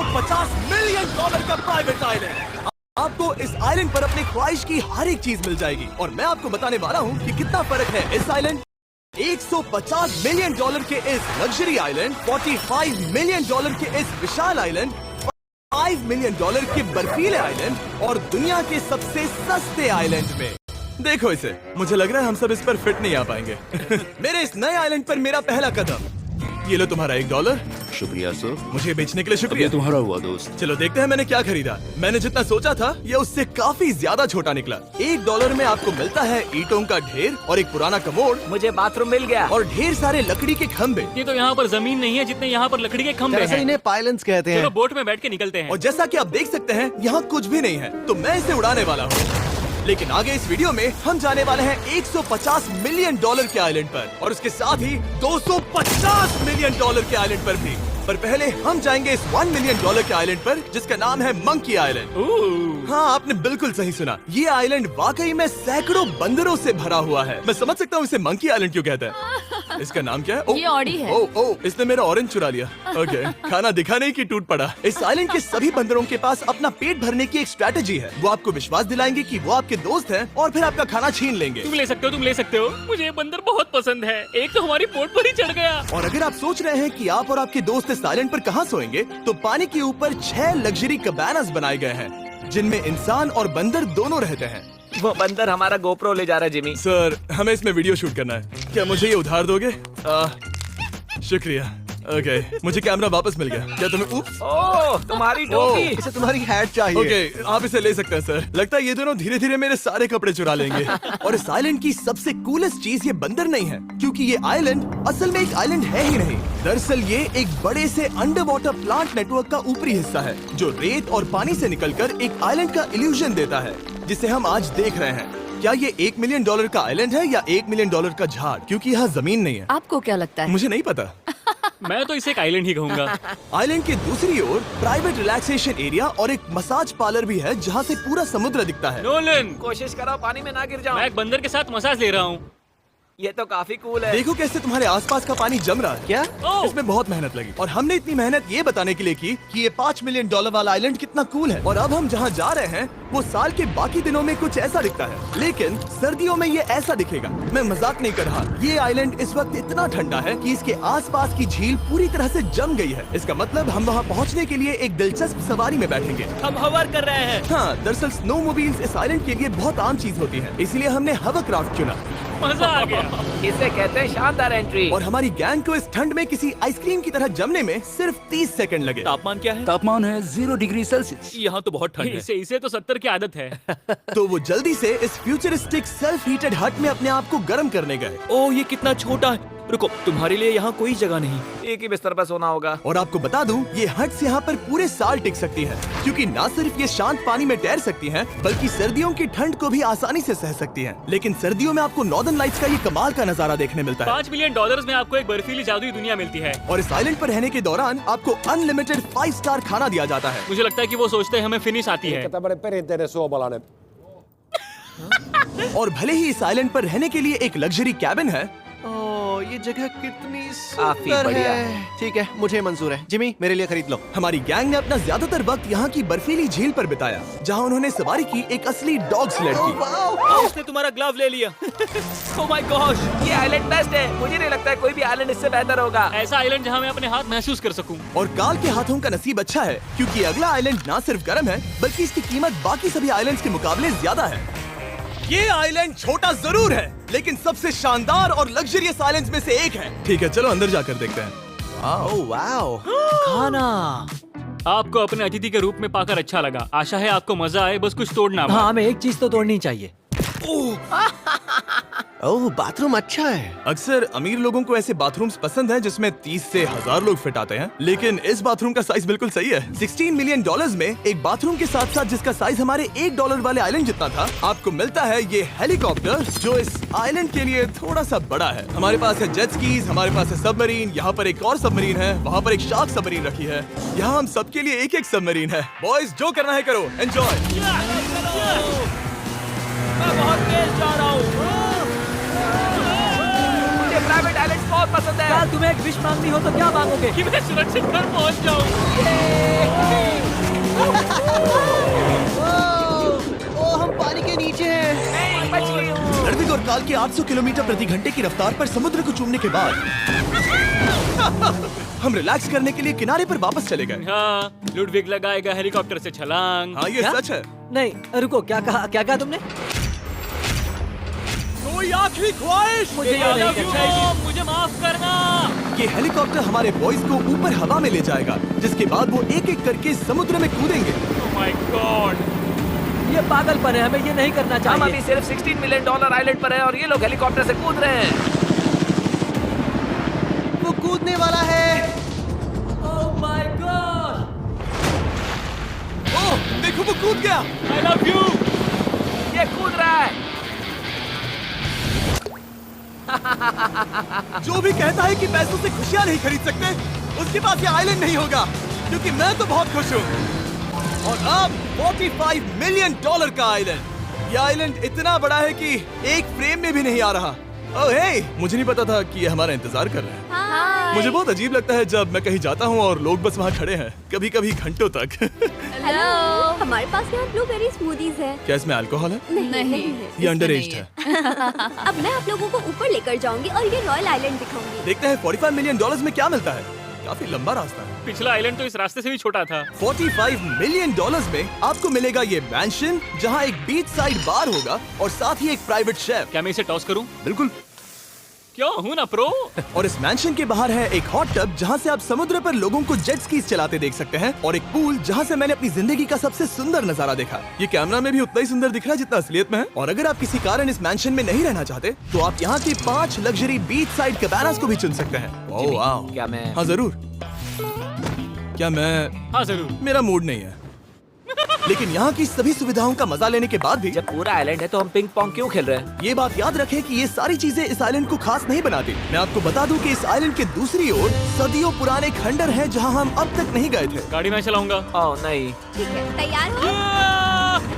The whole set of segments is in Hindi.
$150 मिलियन का प्राइवेट आइलैंड। आपको इस आइलैंड पर अपनी ख्वाहिश की हर एक चीज मिल जाएगी और मैं आपको बताने वाला हूँ कि कितना फर्क है इस आइलैंड, $150 मिलियन के इस लग्जरी आइलैंड, $45 मिलियन के इस विशाल आइलैंड, $5 मिलियन के बर्फीले आइलैंड और दुनिया के सबसे सस्ते आइलैंड में। देखो इसे, मुझे लग रहा है हम सब इस पर फिट नहीं आ पाएंगे। मेरे इस नए आइलैंड पर मेरा पहला कदम। ये लो तुम्हारा $1। शुक्रिया सर। मुझे बेचने के लिए शुक्रिया। ये तुम्हारा हुआ दोस्त। चलो देखते हैं मैंने क्या खरीदा। मैंने जितना सोचा था ये उससे काफी ज्यादा छोटा निकला। $1 में आपको मिलता है ईंटों का ढेर और एक पुराना कमोड। मुझे बाथरूम मिल गया और ढेर सारे लकड़ी के खंभे। ये तो यहाँ पर जमीन नहीं है जितने यहाँ पर लकड़ी के खंभे हैं। इन्हें पाइलन्स कहते चलो हैं। बोट में बैठ के निकलते हैं। और जैसा कि आप देख सकते हैं यहाँ कुछ भी नहीं है, तो मैं इसे उड़ाने वाला हूँ। लेकिन आगे इस वीडियो में हम जाने वाले हैं $150 मिलियन के आइलैंड पर और उसके साथ ही $250 मिलियन के आइलैंड पर भी। पर पहले हम जाएंगे इस $1 मिलियन के आइलैंड पर जिसका नाम है मंकी आइलैंड। हाँ, आपने बिल्कुल सही सुना। ये आइलैंड वाकई में सैकड़ों बंदरों से भरा हुआ है। मैं समझ सकता हूँ इसे मंकी आइलैंड क्यों कहते हैं। इसका नाम क्या है? ये ऑडी है। ओ, इसने मेरा ऑरेंज चुरा लिया। ओके, खाना दिखा नहीं कि टूट पड़ा। इस आइलैंड के सभी बंदरों के पास अपना पेट भरने की एक स्ट्रैटेजी है। वो आपको विश्वास दिलाएंगे कि वो आपके दोस्त हैं और फिर आपका खाना छीन लेंगे। तुम ले सकते हो। मुझे ये बंदर बहुत पसंद है। एक तो हमारी बोट पर ही चढ़ गया। और अगर आप सोच रहे हैं कि आप और आपके दोस्त इस आइलैंड पर कहाँ सोएंगे, तो पानी के ऊपर 6 लग्जरी कबानास बनाए गए हैं जिनमें इंसान और बंदर दोनों रहते हैं। वो बंदर हमारा गोप्रो ले जा रहा है जिमी। सर, हमें इसमें वीडियो शूट करना है। क्या मुझे ये उधार दोगे? शुक्रिया। ओके, मुझे कैमरा वापस मिल गया। क्या तुम्हें? उप्स। ओह, तुम्हारी टोपी। इसे तुम्हारी हैट चाहिए। ओके, आप इसे ले सकते हैं सर। लगता है ये दोनों धीरे धीरे मेरे सारे कपड़े चुरा लेंगे। और इस आइलैंड की सबसे कूलेस्ट चीज ये बंदर नहीं है, क्योंकि ये आइलैंड असल में एक आइलैंड है ही नहीं। दरअसल ये एक बड़े से अंडर वाटर प्लांट नेटवर्क का ऊपरी हिस्सा है जो रेत और पानी से निकलकर एक आइलैंड का इल्यूजन देता है, जिसे हम आज देख रहे हैं। क्या ये $1 मिलियन का आइलैंड है या $1 मिलियन का झाड़? क्योंकि यहाँ जमीन नहीं है। आपको क्या लगता है? मुझे नहीं पता। मैं तो इसे एक आइलैंड ही कहूँगा। आइलैंड के दूसरी ओर प्राइवेट रिलैक्सेशन एरिया और एक मसाज पार्लर भी है जहाँ से पूरा समुद्र दिखता है। नोलन, कोशिश करो पानी में ना गिर जाओ। मैं एक बंदर के साथ मसाज ले रहा हूँ। ये तो काफी कूल है। देखो कैसे तुम्हारे आसपास का पानी जम रहा है। क्या? इसमें बहुत मेहनत लगी और हमने इतनी मेहनत ये बताने के लिए की कि ये $5 मिलियन वाला आइलैंड कितना कूल है। और अब हम जहाँ जा रहे हैं वो साल के बाकी दिनों में कुछ ऐसा दिखता है, लेकिन सर्दियों में ये ऐसा दिखेगा। मैं मजाक नहीं कर रहा। ये आइलैंड इस वक्त इतना ठंडा है कि इसके आसपास की झील पूरी तरह से जम गई है। इसका मतलब हम वहाँ पहुँचने के लिए एक दिलचस्प सवारी में बैठेंगे। हम हवर कर रहे हैं। हाँ, दरअसल स्नोमोबाइल्स इस आइलैंड के लिए बहुत आम चीज होती है, इसलिए हमने हवरक्राफ्ट चुना। मजा आ गया। इसे कहते हैं शानदार एंट्री। और हमारी गैंग को इस ठंड में किसी आइसक्रीम की तरह जमने में सिर्फ 30 सेकंड लगे। तापमान क्या है? तापमान है 0 डिग्री सेल्सियस। यहाँ तो बहुत ठंड है। इसे तो 70 की आदत है। तो वो जल्दी से इस फ्यूचरिस्टिक सेल्फ हीटेड हट में अपने आप को गर्म करने गए। ओह, ये कितना छोटा है। रुको, तुम्हारे लिए यहाँ कोई जगह नहीं। एक ही बिस्तर पर सोना होगा। और आपको बता दूं, ये हट्स यहाँ पर पूरे साल टिक सकती हैं, क्योंकि न सिर्फ ये शांत पानी में तैर सकती हैं, बल्कि सर्दियों की ठंड को भी आसानी से सह सकती हैं। लेकिन सर्दियों में आपको नॉर्दर्न लाइट्स का ये कमाल का नजारा देखने मिलता है। $5 मिलियन में आपको एक बर्फीली जादुई दुनिया मिलती है। और इस आइलैंड पर रहने के दौरान आपको अनलिमिटेड 5 स्टार खाना दिया जाता है। मुझे लगता है कि वो सोचते हैं हमें फिनिश आती है। और भले ही इस आइलैंड पर रहने के लिए एक लग्जरी कैबिन है, ओह, ये जगह कितनी काफी सुंदर बढ़िया है। ठीक है, मुझे मंजूर है। जिमी, मेरे लिए खरीद लो। हमारी गैंग ने अपना ज्यादातर वक्त यहाँ की बर्फीली झील पर बिताया, जहाँ उन्होंने सवारी की एक असली डॉग स्लेड की। उसने तुम्हारा ग्लव ले लिया। ओह माय गॉश, ये आइलैंड बेस्ट है। मुझे नहीं लगता है कोई भी आइलैंड इससे बेहतर होगा। ऐसा आइलैंड जहाँ मैं अपने हाथ महसूस कर सकूं। और काल के हाथों का नसीब अच्छा है, क्योंकि अगला आइलैंड न सिर्फ गर्म है, बल्कि इसकी कीमत बाकी सभी आइलैंड्स के मुकाबले ज्यादा है। ये आइलैंड छोटा जरूर है, लेकिन सबसे शानदार और लग्जरियस आइलैंड्स में से एक है। ठीक है, चलो अंदर जाकर देखते हैं। ओह वाओ, खाना। आपको अपने अतिथि के रूप में पाकर अच्छा लगा। आशा है आपको मजा आए, बस कुछ तोड़ना मत। हाँ, हमें एक चीज तो तोड़नी चाहिए। ओह, बाथरूम अच्छा है। अक्सर अमीर लोगों को ऐसे बाथरूम्स पसंद हैं जिसमें 30 से 1000 लोग फिट आते हैं, लेकिन इस बाथरूम का साइज बिल्कुल सही है। $16 मिलियन में एक बाथरूम के साथ साथ जिसका साइज हमारे $1 वाले आइलैंड जितना था, आपको मिलता है ये हेलीकॉप्टर, जो इस आइलैंड के लिए थोड़ा सा बड़ा है। हमारे पास है जेट स्कीज, हमारे पास है सबमरीन, यहाँ पर एक और सबमरीन है, वहाँ पर एक शार्क सबमरीन रखी है। यहाँ हम सबके लिए एक एक सबमरीन है। बॉयज, जो करना है करो, एंजॉय। मैं बहुत तेज जा रहा हूँ। मुझे प्राइवेट आइलैंड बहुत पसंद है। तुम्हें एक विश मांगनी हो तो क्या मांगोगे? कि मैं सुरक्षित घर पहुंच जाऊं। कमाल के 800 किलोमीटर प्रति घंटे की रफ्तार पर समुद्र को चूमने के बाद हम रिलैक्स करने के लिए किनारे पर वापस चले गए। हाँ, लुडविग लगाएगा हेलीकॉप्टर से छलांग। हाँ, ये क्या? सच है। नहीं रुको, क्या कहा तुमने? कोई आखिरी ख्वाहिश? मुझे ये नहीं करना है। मुझे माफ करना। ये हेलीकॉप्टर हमारे बॉयज को ऊपर हवा में ले जाएगा, जिसके बाद वो एक एक करके समुद्र में कूदेंगे। Oh my God! ये पागलपन है, हमें ये नहीं करना हम चाहिए। अभी सिर्फ $16 मिलियन आइलैंड पर है और ये लोग हेलीकॉप्टर से कूद रहे हैं। वो कूदने वाला है। Oh my God! ओह, देखो वो कूद गया। I love you. ये कूद रहा है। जो भी कहता है कि पैसों से खुशियां नहीं खरीद सकते, उसके पास ये आइलैंड नहीं होगा, क्योंकि मैं तो बहुत खुश हूँ। और अब $45 मिलियन का आइलैंड। ये आइलैंड इतना बड़ा है कि एक फ्रेम में भी नहीं आ रहा। ओह हे, मुझे नहीं पता था कि ये हमारा इंतजार कर रहे हैं। मुझे बहुत अजीब लगता है जब मैं कहीं जाता हूँ और लोग बस वहाँ खड़े हैं, कभी कभी घंटों तक। हेलो, हमारे पास यहाँ ब्लूबेरी स्मूदीज है। क्या इसमें अल्कोहल है? नहीं ये अंडर एज्ड है। अब मैं आप लोगों को ऊपर लेकर जाऊंगी और ये रॉयल आइलैंड दिखाऊंगी। देखते हैं $45 मिलियन में क्या मिलता है। काफी लंबा रास्ता है। पिछला आइलैंड तो इस रास्ते से भी छोटा था। $45 मिलियन में आपको मिलेगा ये मैंशन, जहाँ एक बीच साइड बार होगा और साथ ही एक प्राइवेट शेफ। क्या मैं इसे टॉस करूं? बिल्कुल। क्यों, हूं ना प्रो। और इस मैंशन के बाहर है एक हॉट टब, जहाँ से आप समुद्र पर लोगों को जेट स्कीज चलाते देख सकते हैं, और एक पूल जहाँ से मैंने अपनी जिंदगी का सबसे सुंदर नजारा देखा। ये कैमरा में भी उतना ही सुंदर दिख रहा है जितना असलियत में है। और अगर आप किसी कारण इस मैंशन में नहीं रहना चाहते, तो आप यहाँ की 5 लग्जरी बीच साइड कैबानास को भी चुन सकते हैं। ओह वाह। क्या मैं? हाँ जरूर। क्या मैं? हाँ जरूर। मेरा मूड नहीं है। लेकिन यहाँ की सभी सुविधाओं का मजा लेने के बाद भी जब पूरा आइलैंड है तो हम पिंग पोंग क्यों खेल रहे हैं? ये बात याद रखें कि ये सारी चीजें इस आइलैंड को खास नहीं बनाती। मैं आपको बता दूं कि इस आइलैंड के दूसरी ओर सदियों पुराने खंडर हैं, जहां हम अब तक नहीं गए थे। गाड़ी मैं चलाऊंगा। ओह नहीं। ठीक है, तैयार हो?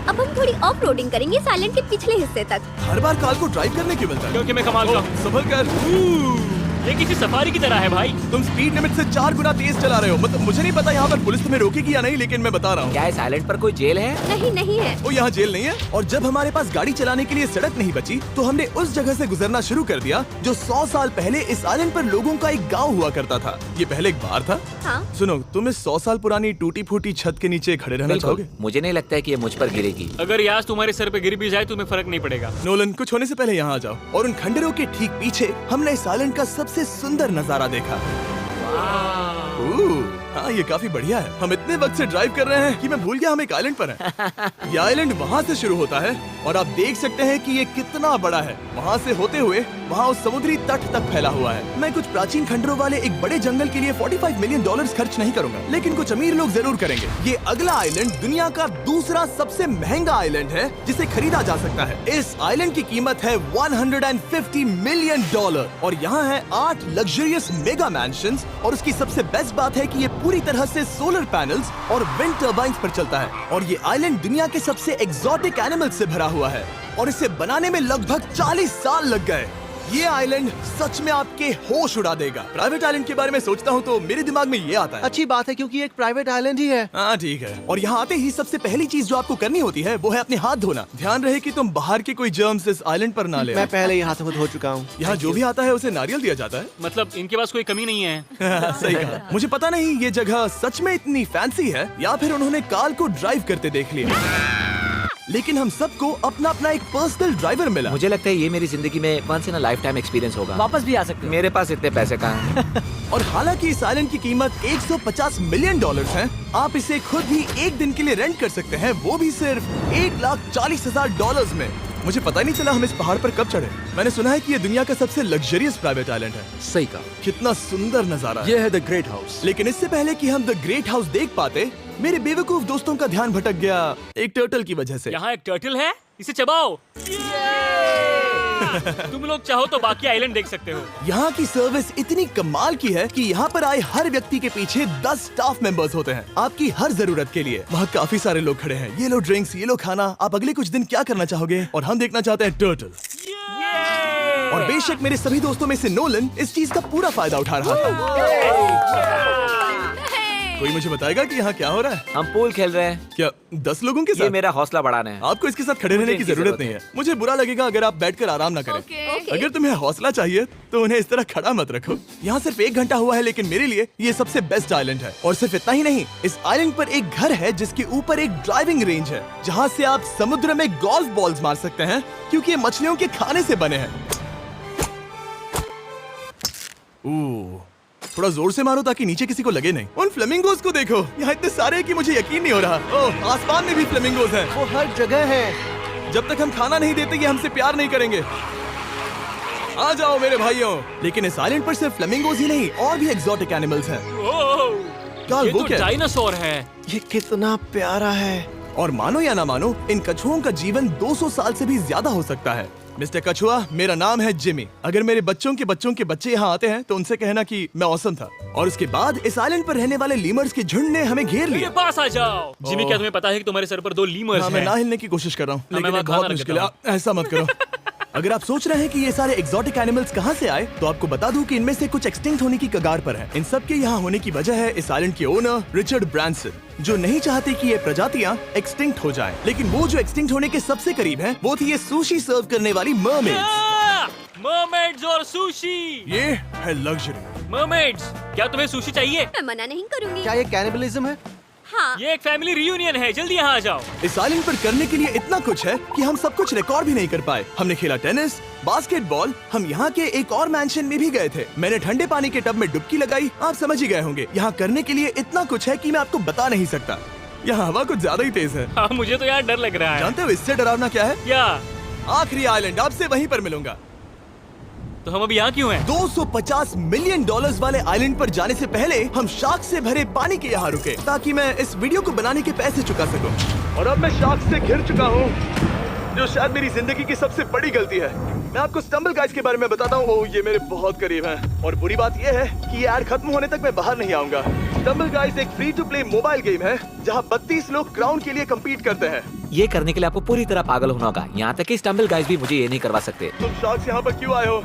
अब हम थोड़ी ऑफ रोडिंग करेंगे इस आइलैंड के पिछले हिस्से तक। हर बार कार को ड्राइव करने क्यों मिलता है? क्योंकि मैं कमाल का हूं। संभल कर। ये किसी सफारी की तरह है भाई। तुम स्पीड लिमिट से 4 गुना तेज चला रहे हो। मतलब मुझे नहीं पता यहाँ पर पुलिस तुम्हें रोकेगी या नहीं, लेकिन मैं बता रहा हूँ। क्या इस आइलैंड पर कोई जेल है? नहीं है। वो यहाँ जेल नहीं है। और जब हमारे पास गाड़ी चलाने के लिए सड़क नहीं बची, तो हमने उस जगह से गुजरना शुरू कर दिया जो 100 साल पहले इस आइलैंड पर लोगों का एक गाँव हुआ करता था। ये पहले एक बार था। हाँ? सुनो, तुम इस 100 साल पुरानी टूटी फूटी छत के नीचे खड़े रहना चाहोगे? मुझे नहीं लगता है कि ये मुझ पर गिरेगी। अगर ये आज तुम्हारे सर पे गिर भी जाए तुम्हें फर्क नहीं पड़ेगा। नोलन, कुछ होने से पहले यहाँ आ जाओ। और उन खंडरों के ठीक पीछे हमने इस आइलैंड का सबसे सुंदर नजारा देखा। हाँ, ये काफी बढ़िया है। हम इतने वक्त से ड्राइव कर रहे हैं कि मैं भूल गया हम एक आइलैंड पर हैं। ये आइलैंड वहाँ से शुरू होता है और आप देख सकते हैं कि ये कितना बड़ा है। वहाँ से होते हुए वहाँ उस समुद्री तट तक फैला हुआ है। मैं कुछ प्राचीन खंडरों वाले एक बड़े जंगल के लिए $45 मिलियन खर्च नहीं करूंगा, लेकिन कुछ अमीर लोग जरूर करेंगे। ये अगला आइलैंड दुनिया का दूसरा सबसे महंगा आइलैंड है जिसे खरीदा जा सकता है। इस आइलैंड की कीमत है $150 मिलियन और यहाँ है 8 लग्जरियस मेगा मैंशंस। और उसकी सबसे बेस्ट बात है कि ये पूरी तरह से सोलर पैनल्स और विंड टर्बाइन्स पर चलता है। और ये आइलैंड दुनिया के सबसे एक्सोटिक एनिमल्स से भरा हुआ है और इसे बनाने में लगभग 40 साल लग गए। ये आइलैंड सच में आपके होश उड़ा देगा। प्राइवेट आइलैंड के बारे में सोचता हूँ तो मेरे दिमाग में ये आता है। अच्छी बात है, क्योंकि एक प्राइवेट आइलैंड ही है। हाँ ठीक है। और यहाँ आते ही सबसे पहली चीज जो आपको करनी होती है वो है अपने हाथ धोना। ध्यान रहे कि तुम बाहर के कोई जर्म्स इस आइलैंड पर ना ले। मैं पहले ही हाथों को धो चुका हूँ। यहाँ जो भी आता है उसे नारियल दिया जाता है। मतलब इनके पास कोई कमी नहीं है। सही कहा। मुझे पता नहीं ये जगह सच में इतनी फैंसी है या फिर उन्होंने कार को ड्राइव करते देख लिया, लेकिन हम सबको अपना अपना एक पर्सनल ड्राइवर मिला। मुझे लगता है ये मेरी जिंदगी में once in a lifetime experience होगा। वापस भी आ सकते हो। मेरे पास इतने पैसे कहाँ हैं? और हालांकि इस आइलैंड की कीमत $150 मिलियन है, आप इसे खुद भी एक दिन के लिए रेंट कर सकते हैं, वो भी सिर्फ $1,40,000 में। मुझे पता नहीं चला हम इस पहाड़ पर कब चढ़े। मैंने सुना है कि ये दुनिया का सबसे लग्जरियस प्राइवेट आइलैंड है। सही कहा। कितना सुंदर नजारा है। ये है द ग्रेट हाउस। लेकिन इससे पहले कि हम द ग्रेट हाउस देख पाते, मेरे बेवकूफ दोस्तों का ध्यान भटक गया एक टर्टल की वजह से। यहाँ एक टर्टल है, इसे चबाओ। तुम लोग चाहो तो बाकी आइलैंड देख सकते हो। यहाँ की सर्विस इतनी कमाल की है कि यहाँ पर आए हर व्यक्ति के पीछे 10 स्टाफ मेंबर्स होते हैं आपकी हर जरूरत के लिए। वहाँ काफी सारे लोग खड़े हैं। ये लो ड्रिंक्स, ये लो खाना। आप अगले कुछ दिन क्या करना चाहोगे? और हम देखना चाहते हैं टर्टल। और बेशक मेरे सभी दोस्तों में से नोलन इस चीज का पूरा फायदा उठा रहा था। कोई मुझे बताएगा कि यहाँ क्या हो रहा है? हम पूल खेल रहे हैं। क्या 10 लोगों के ये साथ? मेरा हौसला बढ़ाना है। आपको इसके साथ खड़े रहने की इनकी जरूरत नहीं है। मुझे बुरा लगेगा अगर आप बैठकर आराम ना करें। ओके। अगर तुम्हें हौसला चाहिए तो उन्हें इस तरह खड़ा मत रखो। यहाँ सिर्फ 1 घंटा हुआ है, लेकिन मेरे लिए ये सबसे बेस्ट आइलैंड है। और सिर्फ इतना ही नहीं, इस आइलैंड पर एक घर है जिसके ऊपर एक ड्राइविंग रेंज है, जहाँ से आप समुद्र में गोल्फ बॉल्स मार सकते हैं, क्योंकि ये मछलियों के खाने से बने हैं। थोड़ा जोर से मारो ताकि नीचे किसी को लगे नहीं। उन फ्लेमिंगोज को देखो, यहाँ इतने सारे हैं कि मुझे यकीन नहीं हो रहा। ओह, आसमान में भी फ्लेमिंगोज हैं। वो हर जगह है। जब तक हम खाना नहीं देते ये हमसे प्यार नहीं करेंगे। आ जाओ मेरे भाइयों। लेकिन इस आइलैंड पर सिर्फ फ्लेमिंगोज ही नहीं, और भी एक्सोटिक एनिमल्स हैं। काल, ये वो तो क्या है? डायनासोर है। ये कितना प्यारा है। और मानो या ना मानो, इन कछुओं का जीवन 200 साल से भी ज्यादा हो सकता है। मिस्टर कछुआ, मेरा नाम है जिमी। अगर मेरे बच्चों के बच्चे यहाँ आते हैं तो उनसे कहना कि मैं औसम था। और उसके बाद इस आइलैंड पर रहने वाले लीमर्स के झुंड ने हमें घेर मेरे लिया। पास आ जाओ। जिमी, क्या तुम्हें पता है कि तुम्हारे सर पर 2 लीमर्स हाँ, मैं हैं? ना हिलने की कोशिश कर रहा हूँ, मैं लेकिन ये वहाँ बहुत खाना मुश्किल है। रख ऐसा मत करो। अगर आप सोच रहे हैं कि ये सारे एक्सोटिक एनिमल्स कहाँ से आए, तो आपको बता दूं कि इनमें से कुछ एक्सटिंक्ट होने की कगार पर हैं। इन सब के यहाँ होने की वजह है इस आइलैंड के ओनर रिचर्ड ब्रांसन, जो नहीं चाहते कि ये प्रजातियाँ एक्सटिंक्ट हो जाएं। लेकिन वो जो एक्सटिंक्ट होने के सबसे करीब हैं, वो थी ये सुशी सर्व करने वाली मरमेड्स। मरमेड्स और सुशी। ये है लग्जरी। मरमेड्स, क्या तुम्हें सुशी चाहिए? मैं मना नहीं करूंगी। क्या ये कैनिबलिज्म है? हाँ। ये एक फैमिली रियूनियन है, जल्दी यहाँ आ जाओ। इस आइलैंड पर करने के लिए इतना कुछ है कि हम सब कुछ रिकॉर्ड भी नहीं कर पाए। हमने खेला टेनिस, बास्केटबॉल, हम यहाँ के एक और मैंशन में भी गए थे। मैंने ठंडे पानी के टब में डुबकी लगाई। आप समझ ही गए होंगे, यहाँ करने के लिए इतना कुछ है कि मैं आपको बता नहीं सकता। यहाँ हवा कुछ ज्यादा ही तेज है। हाँ, मुझे तो यहाँ डर लग रहा है। जानते हो इससे डरावना क्या है? क्या? आखिरी आइलैंड, आपसे वहीं पर मिलूंगा। तो हम अभी यहाँ क्यों हैं? 250 मिलियन डॉलर्स वाले आइलैंड पर जाने से पहले हम शार्क से भरे पानी के यहाँ रुके, ताकि मैं इस वीडियो को बनाने के पैसे चुका सकूं। और अब मैं शार्क से घिर चुका हूँ, जो शायद मेरी जिंदगी की सबसे बड़ी गलती है। मैं आपको स्टम्बल गाइज के बारे में बताता हूँ। ओह, ये मेरे बहुत करीब हैं। और बुरी बात ये है कि ये ऐड खत्म होने तक मैं बाहर नहीं आऊंगा। स्टम्बल गाइज एक free to play mobile game है, जहाँ 32 लोग क्राउन के लिए कम्पीट करते हैं। ये करने के लिए आपको पूरी तरह पागल होना होगा। यहाँ तक कि स्टम्बल गाइज भी मुझे ये नहीं करवा सकते। तुम शार्क्स यहाँ पर क्यों आए हो?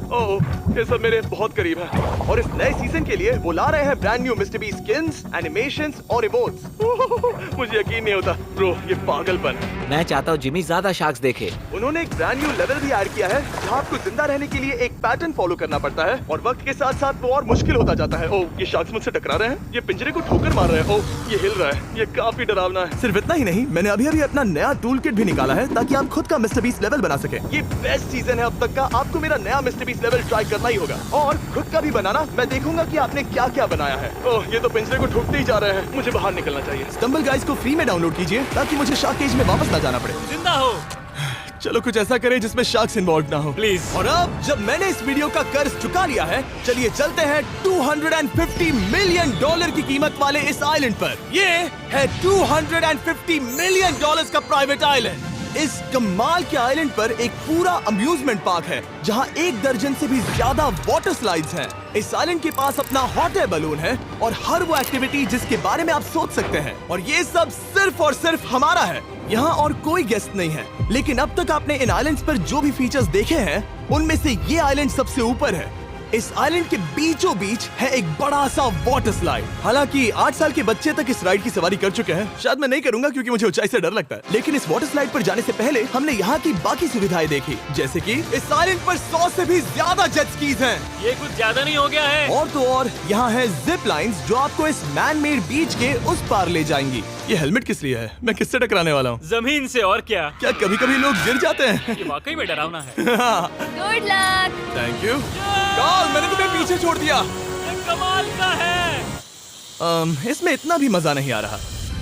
ओह, ये सब मेरे बहुत करीब है। और इस नए सीजन के लिए वो ला रहे हैं brand new mister beast skins, animations और इमोट्स। मुझे यकीन नहीं होता ब्रो, ये पागलपन। मैं चाहता हूँ जिमी ज्यादा शार्क्स देखे। उन्होंने एक ब्रांड न्यू लेवल भी ऐड किया है, जहाँ आपको जिंदा रहने के लिए एक पैटर्न फॉलो करना पड़ता है, और वक्त के साथ साथ वो और मुश्किल होता जाता है। ओह, ये शार्क्स मुझसे टकरा रहे हैं। ये पिंजरे को ठोकर मार रहे हैं। ओह, ये हिल रहा है। ये काफी डरावना है। सिर्फ इतना ही नहीं, मैंने अभी अपना नया टूल किट भी निकाला है, ताकि आप खुद का मिस्टर बीस्ट लेवल बना सके। ये बेस्ट सीजन है अब तक का। आपको मेरा नया मिस्टर बीस्ट लेवल ट्राई करना ही होगा, और खुद का भी बनाना। मैं देखूंगा कि आपने क्या क्या बनाया है। ओह, ये तो पिंजरे को ठोकते ही जा रहे हैं। मुझे बाहर निकलना चाहिए। स्टम्बल गाइज को फ्री में डाउनलोड कीजिए, ताकि मुझे शार्क केज में वापस ना जाना पड़े। जिंदा हो। चलो कुछ ऐसा करें जिसमें शार्क्स इन्वॉल्व ना हो, प्लीज। और अब जब मैंने इस वीडियो का कर्ज चुका लिया है, चलिए चलते हैं 250 मिलियन डॉलर की कीमत वाले इस आइलैंड पर। ये है 250 मिलियन डॉलर्स का प्राइवेट आइलैंड। इस कमाल के आइलैंड पर एक पूरा अम्यूजमेंट पार्क है, जहां 1 दर्जन से भी ज्यादा वाटर स्लाइड्स हैं। इस आइलैंड के पास अपना हॉट एयर बलून है, और हर वो एक्टिविटी जिसके बारे में आप सोच सकते हैं। और ये सब सिर्फ और सिर्फ हमारा है। यहाँ और कोई गेस्ट नहीं है। लेकिन अब तक आपने इन आइलैंड्स पर जो भी फीचर्स देखे हैं, उनमें से ये आइलैंड सबसे ऊपर है। इस आइलैंड के बीचों बीच है एक बड़ा सा वाटर स्लाइड। हालांकि 8 साल के बच्चे तक इस राइड की सवारी कर चुके हैं। शायद मैं नहीं करूंगा क्योंकि मुझे ऊंचाई से डर लगता है। लेकिन इस वाटर स्लाइड पर जाने से पहले हमने यहाँ की बाकी सुविधाएं देखी, जैसे कि इस आइलैंड पर 100 से भी ज्यादा जेट स्कीज हैं। ये कुछ ज्यादा नहीं हो गया है? और तो और यहाँ है जिप लाइन्स, जो आपको इस मैन मेड बीच के उस पार ले जाएंगी। ये हेलमेट किस लिए है? मैं किससे टकराने वाला हूँ? जमीन से, और क्या। क्या कभी कभी लोग गिर जाते हैं? ये वाकई में डरावना है। Good luck. Thank you. Carl, मैंने तुम्हें पीछे छोड़ दिया। ये कमाल का है। इसमें इतना भी मजा नहीं आ रहा।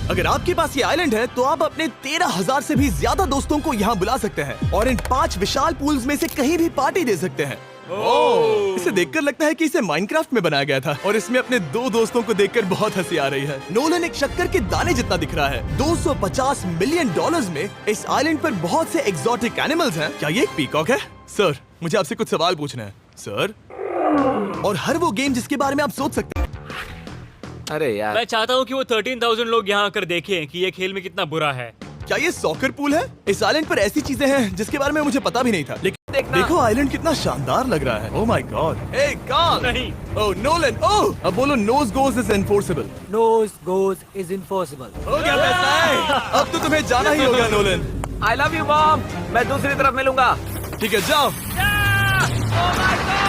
अगर आपके पास ये आइलैंड है, तो आप अपने 13,000 से भी ज्यादा दोस्तों को यहाँ बुला सकते हैं, और इन 5 विशाल पूल्स में से कहीं भी पार्टी दे सकते हैं। ओह, इसे देखकर लगता है कि इसे माइनक्राफ्ट में बनाया गया था, और इसमें अपने 2 दोस्तों को देखकर बहुत हंसी आ रही है। नोलन एक शक्कर के दाने जितना दिख रहा है। 250 मिलियन डॉलर्स में इस आइलैंड पर बहुत से एक्सोटिक एनिमल्स हैं। क्या ये एक पीकॉक है? सर, मुझे आपसे कुछ सवाल पूछना है सर। और हर वो गेम जिसके बारे में आप सोच सकते हैं। अरे यार, मैं चाहता हूँ कि वो 13,000 लोग यहाँ आकर देखें कि ये खेल में कितना बुरा है। क्या ये सॉकर पूल है? इस आइलैंड पर ऐसी चीजें हैं जिसके बारे में मुझे पता भी नहीं था, लेकिन देखना। देखो आइलैंड कितना शानदार लग रहा है। Oh my God. Hey Karl. नहीं। Oh Nolan. ओह अब बोलो nose goes is enforceable. Nose goes is impossible. हो गया फैसला है। अब तो तुम्हें जाना ही होगा Nolan. I love you mom. मैं दूसरी तरफ मिलूंगा। ठीक है जाओ। ओह माय गॉड।